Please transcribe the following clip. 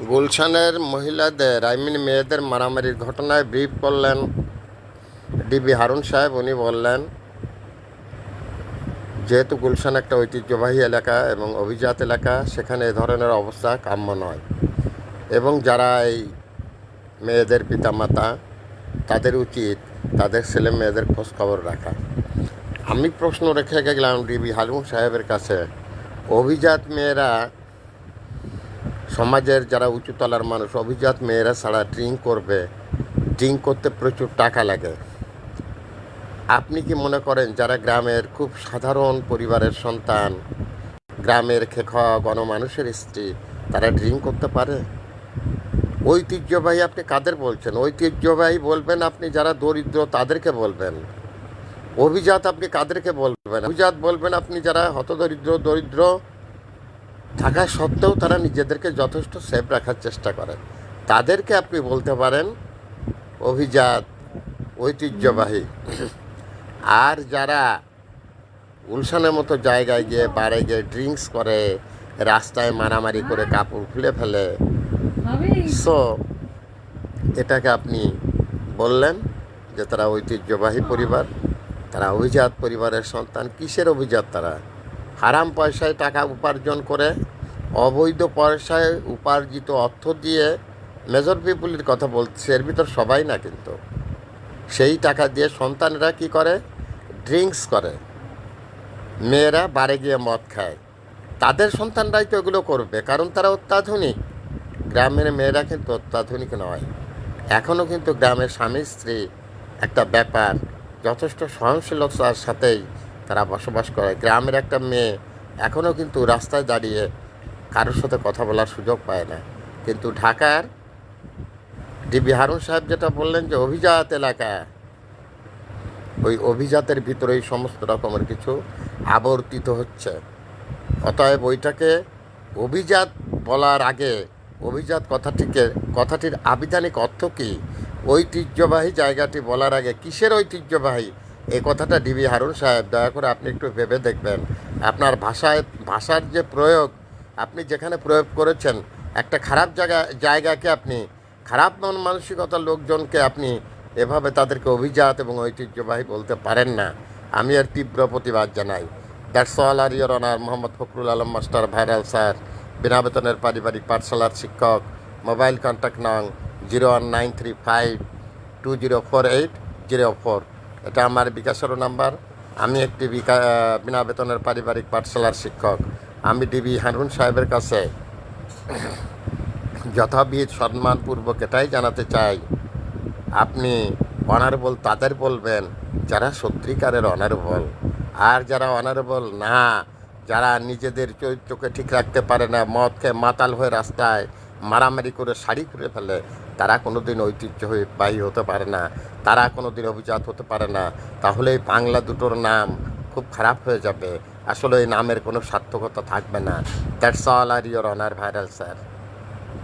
গুলশানের মহিলাদের মেয়েদের মারামারির ঘটনায় ব্রিফ করলেন ডিবি হারুন সাহেব। উনি বললেন, যেহেতু গুলশান একটা ঐতিহ্যবাহী এলাকা এবং অভিজাত এলাকা, সেখানে এ ধরনের অবস্থা কাম্য নয় এবং যারা এই মেয়েদের পিতামাতা তাদের উচিত তাদের ছেলে মেয়েদের খোঁজখবর রাখা। আমি প্রশ্ন রেখে গেলাম ডিবি হারুন সাহেবের কাছে, অভিজাত মেয়েরা, সমাজের যারা উঁচুতলার মানুষ, অভিজাত মেয়েরা ছাড়া ড্রিঙ্ক করতে প্রচুর টাকা লাগে। আপনি কি মনে করেন যারা গ্রামের খুব সাধারণ পরিবারের সন্তান, গ্রামের খেখা গণমানুষের স্ত্রী, তারা ড্রিঙ্ক করতে পারে? ঐতিহ্যবাহী আপনি কাদের বলছেন? ঐতিহ্যবাহী বলবেন আপনি যারা দরিদ্র তাদেরকে বলবেন। অভিজাত আপনি কাদেরকে বলবেন? অভিজাত বলবেন আপনি যারা দরিদ্র থাকা সত্ত্বেও তারা নিজেদেরকে যথেষ্ট সেফ রাখার চেষ্টা করে, তাদেরকে আপনি বলতে পারেন অভিজাত, ঐতিহ্যবাহী। আর যারা গুলশানের মতো জায়গায় গিয়ে বারে গিয়ে ড্রিঙ্কস করে, রাস্তায় মারামারি করে কাপড় খুলে ফেলে, সো এটাকে আপনি বললেন যে তারা ঐতিহ্যবাহী পরিবার, তারা অভিজাত পরিবারের সন্তান। কিসের অভিজাত? তারা হারাম পয়সায় টাকা উপার্জন করে, অবৈধ পয়সায় উপার্জিত অর্থ দিয়ে, মেজর পিপুলের কথা বলছে, এর ভিতর সবাই না, কিন্তু সেই টাকা দিয়ে সন্তানরা কি করে? ড্রিঙ্কস করে, মেয়েরা বারে গিয়ে মদ খায়। তাদের সন্তানরাই তো এগুলো করবে, কারণ তারা অত্যাধুনিক। গ্রামের মেয়েরা কিন্তু অত্যাধুনিক নয়। এখনও কিন্তু গ্রামের স্বামী স্ত্রী একটা ব্যাপার, যথেষ্ট সহনশীলতার সাথেই তারা বসবাস করে। গ্রামের একটা মেয়ে এখনও কিন্তু রাস্তায় দাঁড়িয়ে কারোর সাথে কথা বলার সুযোগ পায় না। কিন্তু ঢাকার ডিবি হারুন সাহেব যেটা বললেন যে অভিজাত এলাকা, ওই অভিজাতের ভিতরে এই সমস্ত রকমের কিছু আবর্তিত হচ্ছে। অতএব ওইটাকে অভিজাত বলার আগে অভিজাত কথাটির আবিধানিক অর্থ কী, ঐতিহ্যবাহী জায়গাটি বলার আগে কিসের ঐতিহ্যবাহী, এই কথাটা ডিবি হারুন সাহেব দয়া করে আপনি একটু ভেবে দেখবেন। আপনার ভাষার যে প্রয়োগ, আপনি যেখানে প্রয়োগ করেছেন, একটা খারাপ জায়গাকে আপনি, খারাপ মন মানসিকতার লোকজনকে আপনি এভাবে তাদেরকে অভিজাত এবং ঐতিহ্যবাহী বলতে পারেন না। আমি এর তীব্র প্রতিবাদ জানাই। দ্যাটস অল, আর your honour Mohammad Fakhrul Alam master, viral sir, বিনা বেতনের পারিবারিক পাঠশালার শিক্ষক। মোবাইল কন্ট্যাক্ট নং 01935204804। এটা আমার বিকাশেরও নাম্বার। আমি একটি বিনা বেতনের পারিবারিক পাঠশালার শিক্ষক। আমি ডিবি হারুন সাহেবের কাছে যথাবিধ সম্মানপূর্বক এটাই জানাতে চাই, আপনি অনারেবল তাদের বলবেন যারা সত্যিকারের অনারেবল। আর যারা অনারেবল না, যারা নিজেদের চরিত্রকে ঠিক রাখতে পারে না, মদ খেয়ে মাতাল হয়ে রাস্তায় মারামারি করে শাড়ি খুলে ফেলে, তারা কোনো দিন ঐতিহ্যবাহী হতে পারে না, তারা কোনো দিন অভিজাত হতে পারে না। তাহলে এই বাংলা দুটোর নাম খুব খারাপ হয়ে যাবে। আসলে এই নামের কোনো সার্থকতা থাকবে না। দ্যাটস অল, আর ইওর অনার, ভাইরাল স্যার।